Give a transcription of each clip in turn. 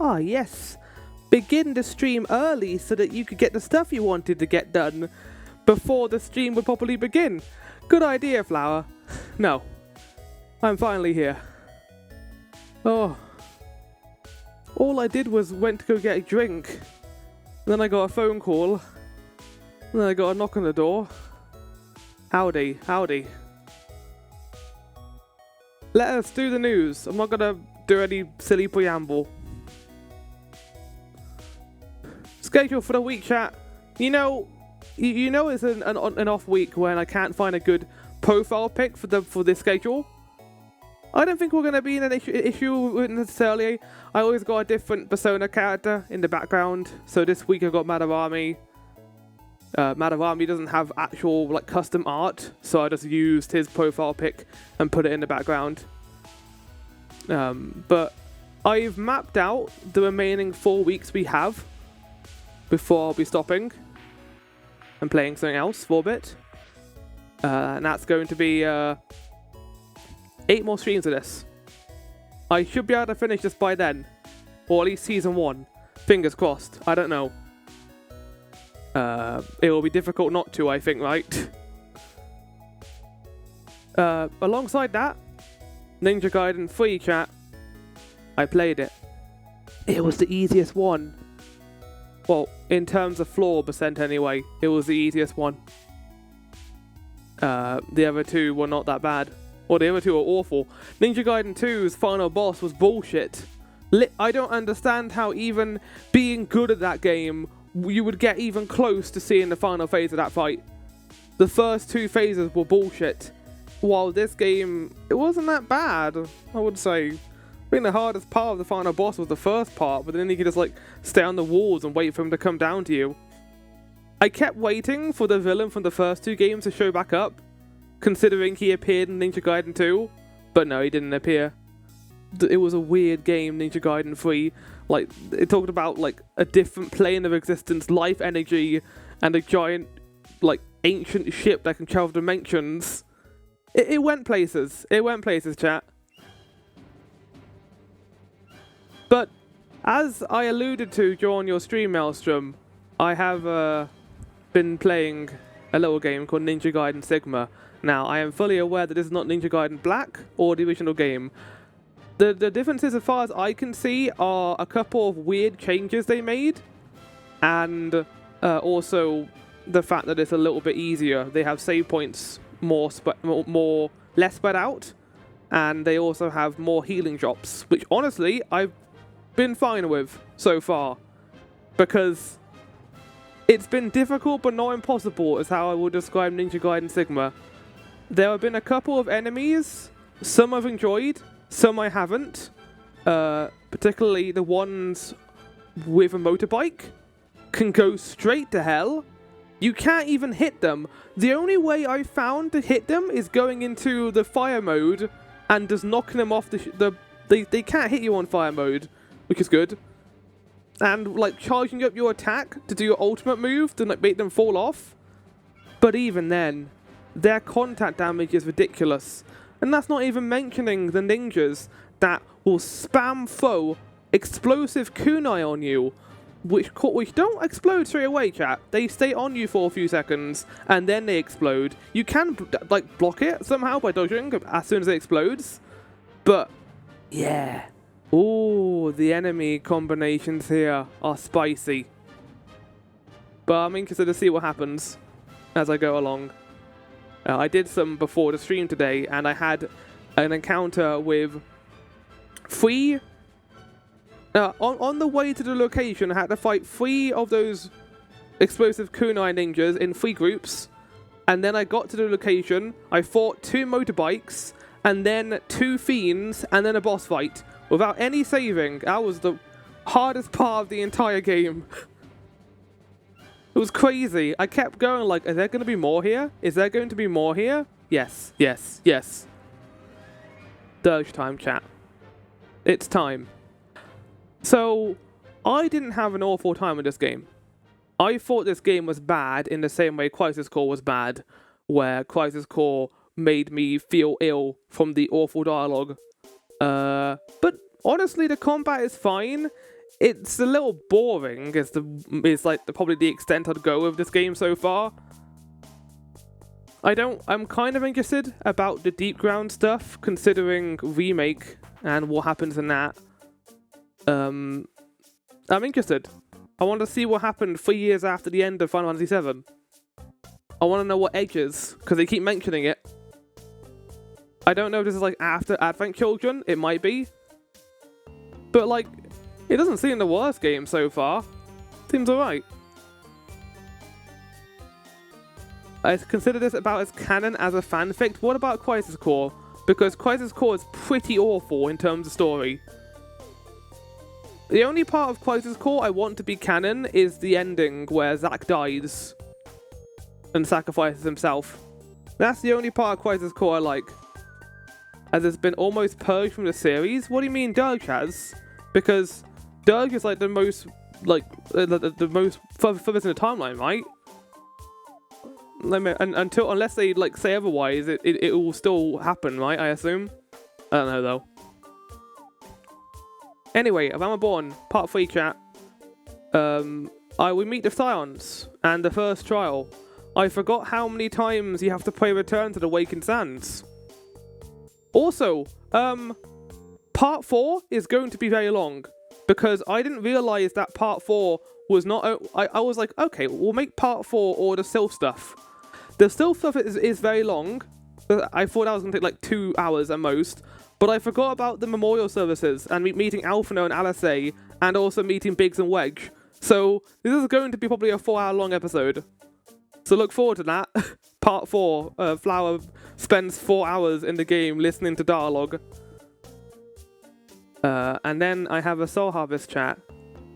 Ah, yes. Begin the stream early so that you could get the stuff you wanted to get done before the stream would properly begin. Good idea, Flower. No. I'm finally here. Oh. All I did was went to go get a drink. Then I got a phone call. Then I got a knock on the door. Howdy, howdy. Let us do the news. I'm not gonna do any silly preamble. Schedule for the week, chat. You know it's an off week when I can't find a good profile pic for this schedule. I don't think we're going to be in an issue necessarily. I always got a different Persona character in the background. So this week I got Madarami. Madarami doesn't have actual like custom art, so I just used his profile pic and put it in the background. But I've mapped out the remaining 4 weeks we have before I'll be stopping and playing something else for a bit. And that's going to be 8 more streams of this. I should be able to finish this by then. Or at least season 1. Fingers crossed. I don't know. It will be difficult not to, I think, right? Alongside that, Ninja Gaiden 3 chat. I played it. It was the easiest one. Well, in terms of floor percent anyway, it was the easiest one. The other two were not that bad. Or the other two were awful. Ninja Gaiden 2's final boss was bullshit. I don't understand how even being good at that game, you would get even close to seeing the final phase of that fight. The first 2 phases were bullshit. While this game, it wasn't that bad, I would say. I think the hardest part of the final boss was the first part, but then you could just like stay on the walls and wait for him to come down to you. I kept waiting for the villain from the first 2 games to show back up, considering he appeared in Ninja Gaiden 2, but no, he didn't appear. It was a weird game, Ninja Gaiden 3. Like, it talked about like a different plane of existence, life energy, and a giant, like, ancient ship that can travel dimensions. It went places. It went places, chat. But, as I alluded to during your stream, Maelstrom, I have been playing a little game called Ninja Gaiden Sigma. Now, I am fully aware that this is not Ninja Gaiden Black or the original game. The differences, as far as I can see, are a couple of weird changes they made, and also the fact that it's a little bit easier. They have save points less spread out, and they also have more healing drops, which honestly I've been fine with so far, because it's been difficult but not impossible is how I would describe Ninja Gaiden Sigma. There have been a couple of enemies, some I've enjoyed, some I haven't, particularly the ones with a motorbike can go straight to hell. You can't even hit them. The only way I found to hit them is going into the fire mode and just knocking them off they can't hit you on fire mode, which is good. And like charging up your attack to do your ultimate move to like make them fall off. But even then, their contact damage is ridiculous. And that's not even mentioning the ninjas that will spam throw explosive kunai on you, which don't explode straight away, chat. They stay on you for a few seconds, and then they explode. You can like block it somehow by dodging as soon as it explodes. But, yeah. Ooh, the enemy combinations here are spicy. But I'm interested to see what happens as I go along. I did some before the stream today, and I had an encounter with 3... on the way to the location, I had to fight 3 of those explosive kunai ninjas in 3 groups, and then I got to the location, I fought 2 motorbikes, and then 2 fiends, and then a boss fight, without any saving. That was the hardest part of the entire game. It was crazy. I kept going like, is there going to be more here? Is there going to be more here? Yes, yes, yes. Dirge time, chat. It's time. So, I didn't have an awful time with this game. I thought this game was bad in the same way Crisis Core was bad, where Crisis Core made me feel ill from the awful dialogue. But honestly, the combat is fine. it's a little boring. Is like probably the extent I'd go with this game so far. I'm kind of interested about the deep ground stuff, considering remake and what happens in that. I'm interested. I want to see what happened 3 years after the end of Final Fantasy VII. I want to know what Edge is, because they keep mentioning it. I don't know if this is like after Advent Children. It might be. But like, it doesn't seem the worst game so far. Seems alright. I consider this about as canon as a fanfic. What about Crisis Core? Because Crisis Core is pretty awful in terms of story. The only part of Crisis Core I want to be canon is the ending where Zack dies and sacrifices himself. That's the only part of Crisis Core I like. As it's been almost purged from the series. What do you mean Dirge has? Because Dirge is like the most, like, the most furthest in the timeline, right? Unless they like say otherwise, it will still happen, right? I assume. I don't know though. Anyway, Avama Born, part 3 chat. We meet the Scions and the first trial. I forgot how many times you have to play Return to the Awakened Sands. Also, part 4 is going to be very long because I didn't realize that part 4 was not. I was like, okay, we'll make part 4 all the Sylph stuff. The Sylph stuff is very long. I thought that was going to take like 2 hours at most. But I forgot about the memorial services and meeting Alphino and Alisaie, and also meeting Biggs and Wedge. So this is going to be probably a 4-hour long episode. So look forward to that. Part 4, Flower spends 4 hours in the game listening to dialogue. And then I have a Soul Harvest chat,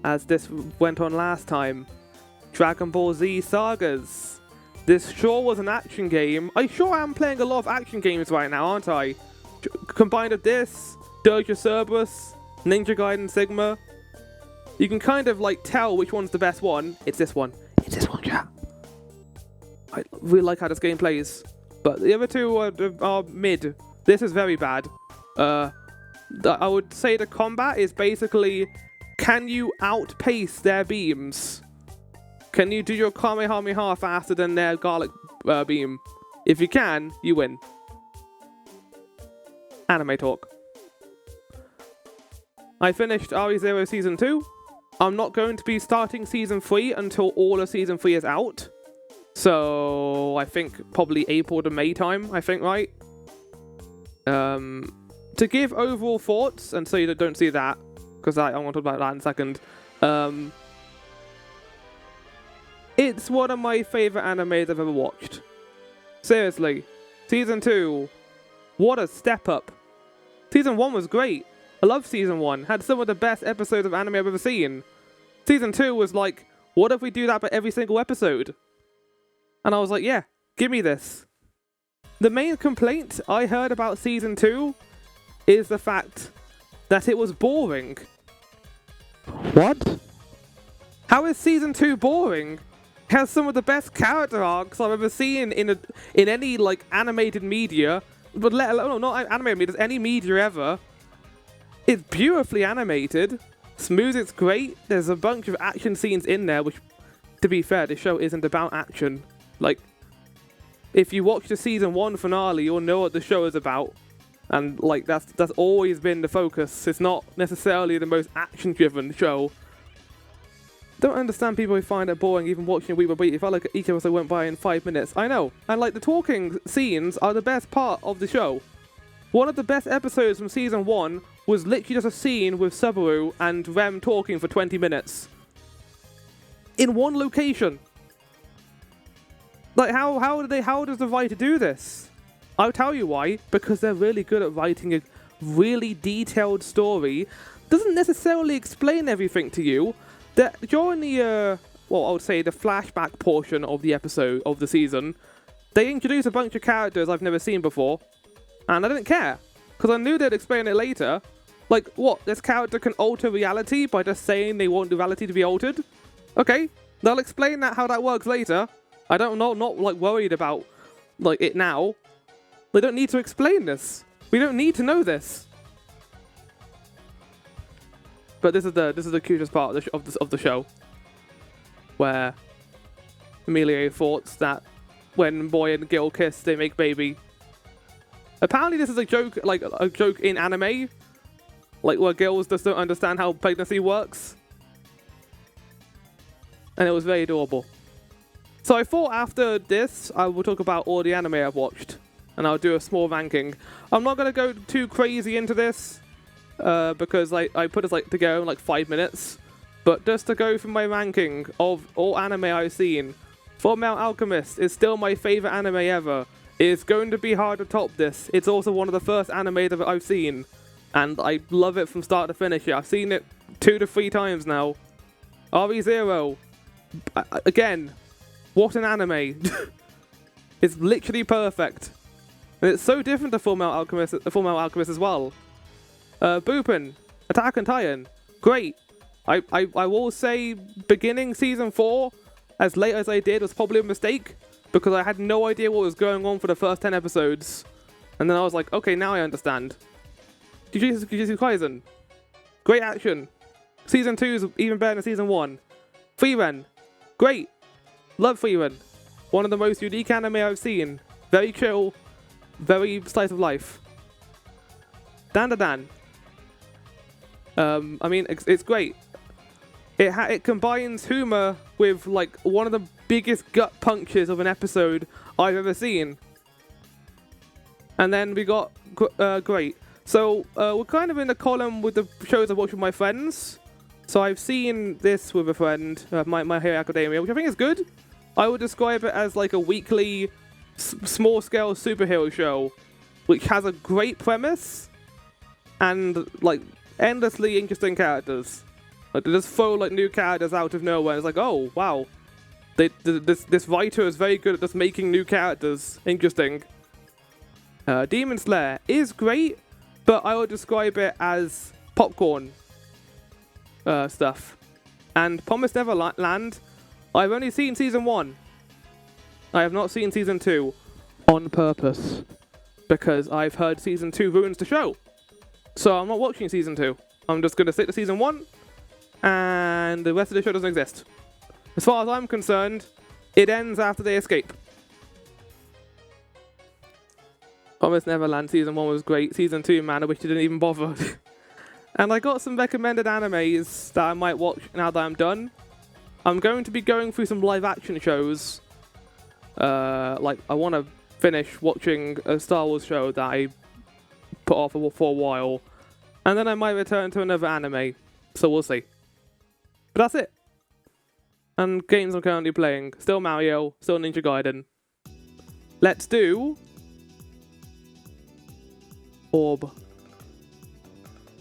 as this went on last time. Dragon Ball Z Sagas. This sure was an action game. I sure am playing a lot of action games right now, aren't I? Combined with this, Dirge Cerberus, Ninja Gaiden Sigma. You can kind of like tell which one's the best one. It's this one. It's this one, chat. I really like how this game plays. But the other two are mid. This is very bad. I would say the combat is basically, can you outpace their beams? Can you do your Kamehameha faster than their garlic beam? If you can, you win. Anime talk. I finished RE0 Season 2. I'm not going to be starting Season 3 until all of Season 3 is out. So, I think probably April to May time, I think, right? To give overall thoughts, and so you don't see that, because I want to talk about that in a second. It's one of my favourite animes I've ever watched. Seriously. Season 2. What a step up. Season 1 was great. I love Season 1. Had some of the best episodes of anime I've ever seen. Season 2 was like, what if we do that for every single episode? And I was like, yeah, give me this. The main complaint I heard about Season 2 is the fact that it was boring. What? How is Season 2 boring? It has some of the best character arcs I've ever seen in any like animated media, but let alone not animated media, any media ever. It's beautifully animated. Music's great. There's a bunch of action scenes in there, which, to be fair, this show isn't about action. Like, if you watch the Season 1 finale, you'll know what the show is about. And, like, that's always been the focus. It's not necessarily the most action-driven show. Don't understand people who find it boring even watching a week by week. It felt like each episode went by in 5 minutes. I know. And, like, the talking scenes are the best part of the show. One of the best episodes from Season 1 was literally just a scene with Subaru and Rem talking for 20 minutes. In one location. Like, how does the writer do this? I'll tell you why. Because they're really good at writing a really detailed story. Doesn't necessarily explain everything to you. That during the, well, I would say the flashback portion of the episode, of the season, they introduce a bunch of characters I've never seen before. And I didn't care. Because I knew they'd explain it later. Like, what? This character can alter reality by just saying they want the reality to be altered? Okay. They'll explain that, how that works later. I don't know, not like worried about like it now. They don't need to explain this. We don't need to know this. But this is the cutest part of the show, where Emilio thought that when boy and girl kiss, they make baby. Apparently, this is a joke, like a joke in anime, like where girls just don't understand how pregnancy works, and it was very adorable. So I thought after this, I will talk about all the anime I've watched, and I'll do a small ranking. I'm not gonna go too crazy into this, because I put this to go in like 5 minutes. But just to go through my ranking of all anime I've seen, Fullmetal Alchemist is still my favorite anime ever. It's going to be hard to top this. It's also one of the first anime that I've seen, and I love it from start to finish. I've seen it 2 to 3 times now. Re:Zero, again, what an anime. It's literally perfect. And it's so different to Fullmetal Alchemist as well. Bupin, Attack on Titan, great. I will say beginning season 4 as late as I did was probably a mistake, because I had no idea what was going on for the first 10 episodes. And then I was like, okay, now I understand. Jujutsu Kaisen, great action. Season 2 is even better than season 1. Frieren, great. Love Frieren. One of the most unique anime I've seen. Very chill, very slice of life. Dan. I mean, it's great. It combines humor with like one of the biggest gut punches of an episode I've ever seen. And then we got great. So we're kind of in the column with the shows I watch with my friends. So I've seen this with a friend, My Hero Academia, which I think is good. I would describe it as like a weekly, small-scale superhero show, which has a great premise and like endlessly interesting characters. Like, they just throw like new characters out of nowhere. It's like, oh wow, this writer is very good at just making new characters interesting. Demon Slayer is great, but I would describe it as popcorn stuff. And Promised Neverland, I've only seen season 1. I have not seen season 2 on purpose, because I've heard season 2 ruins the show. So I'm not watching season 2. I'm just going to stick to season 1, and the rest of the show doesn't exist. As far as I'm concerned, it ends after they escape. Promised Neverland season 1 was great. Season 2, man, I wish you didn't even bother. And I got some recommended animes that I might watch now that I'm done. I'm going to be going through some live action shows. Like, I want to finish watching a Star Wars show that I put off for a while. And then I might return to another anime. So we'll see. But that's it. And games I'm currently playing. Still Mario, still Ninja Gaiden. Let's do Orb.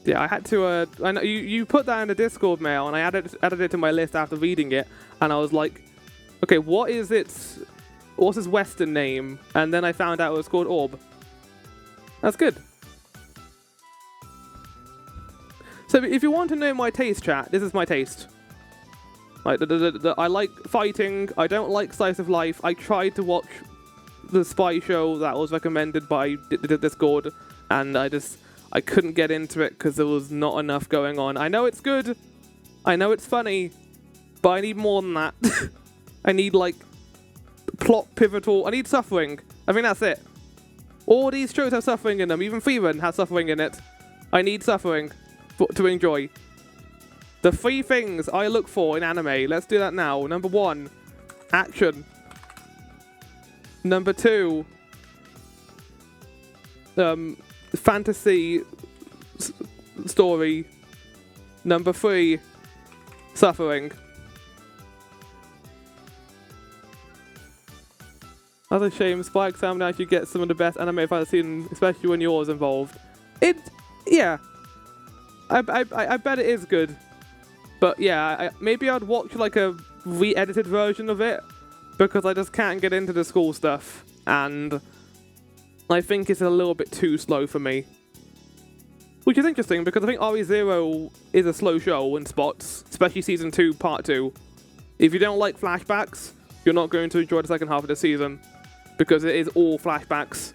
Yeah, I had to, I know you put that in the Discord mail, and I added it to my list after reading it, and I was like, okay, what's its Western name? And then I found out it was called Orb. That's good. So if you want to know my taste, chat, this is my taste. Like, I like fighting, I don't like slice of life. I tried to watch the spy show that was recommended by the Discord, and I couldn't get into it because there was not enough going on. I know it's good, I know it's funny, but I need more than that. I need, like, plot pivotal, I need suffering. I think that's it. All these shows have suffering in them, even Frieren has suffering in it. I need suffering to enjoy. The 3 things I look for in anime, let's do that now. Number 1, action. Number 2, fantasy story. Number 3, suffering. That's a shame. Spy Examiner actually gets some of the best anime I've seen, especially when yours involved. Yeah. I bet it is good. But yeah, maybe I'd watch like a re-edited version of it, because I just can't get into the school stuff, and I think it's a little bit too slow for me. Which is interesting, because I think Re:Zero is a slow show in spots, especially Season 2, Part 2. If you don't like flashbacks, you're not going to enjoy the second half of the season, because it is all flashbacks.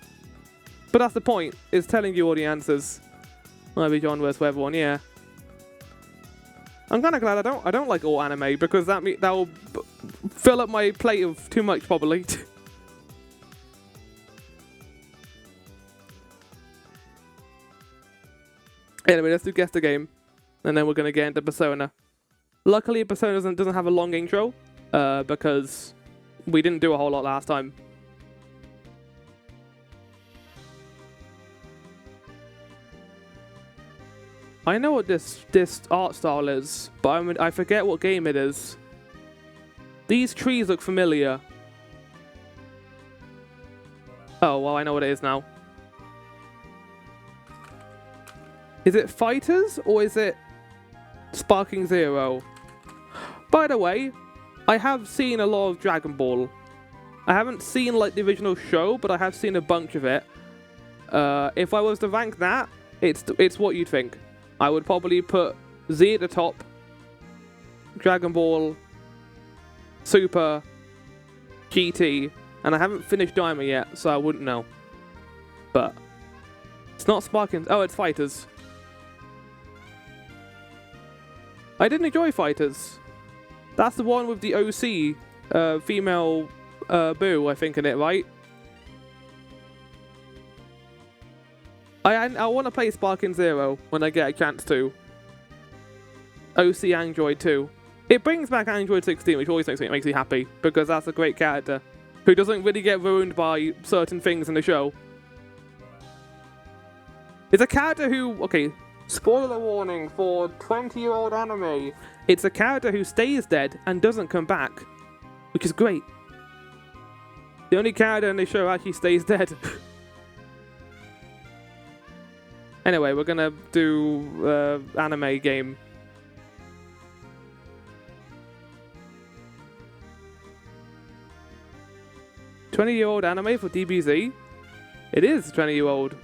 But that's the point, is telling you all the answers. Might be genres for everyone, yeah. I'm kind of glad I don't like all anime, because that will fill up my plate of too much probably. Anyway, let's do guess the game, and then we're gonna get into Persona. Luckily, Persona doesn't have a long intro, because we didn't do a whole lot last time. I know what this art style is, but I forget what game it is. These trees look familiar. Oh, well, I know what it is now. Is it Fighters or is it Sparking Zero? By the way, I have seen a lot of Dragon Ball. I haven't seen like the original show, but I have seen a bunch of it. If I was to rank that, it's what you'd think. I would probably put Z at the top, Dragon Ball, Super, GT, and I haven't finished Diamond yet, so I wouldn't know. But it's not Sparking. Oh, it's Fighters. I did enjoy Fighters. That's the one with the OC, female Boo, I think, in it, right? I want to play Sparking Zero when I get a chance to. OC Android 2. It brings back Android 16, which always makes me happy, because that's a great character who doesn't really get ruined by certain things in the show. It's a character who, okay, spoiler warning for 20-year-old anime. It's a character who stays dead and doesn't come back, which is great. The only character in the show actually stays dead. Anyway, we're gonna do anime game. "20-year-old anime for DBZ?" It is 20-year-old.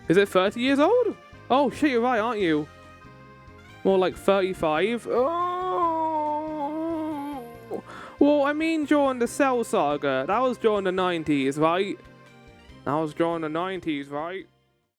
Is it 30 years old? Oh shit, you're right, aren't you? More like 35. Oh. Well, I mean during the Cell Saga. That was during the 90s, right? That was during the 90s, right?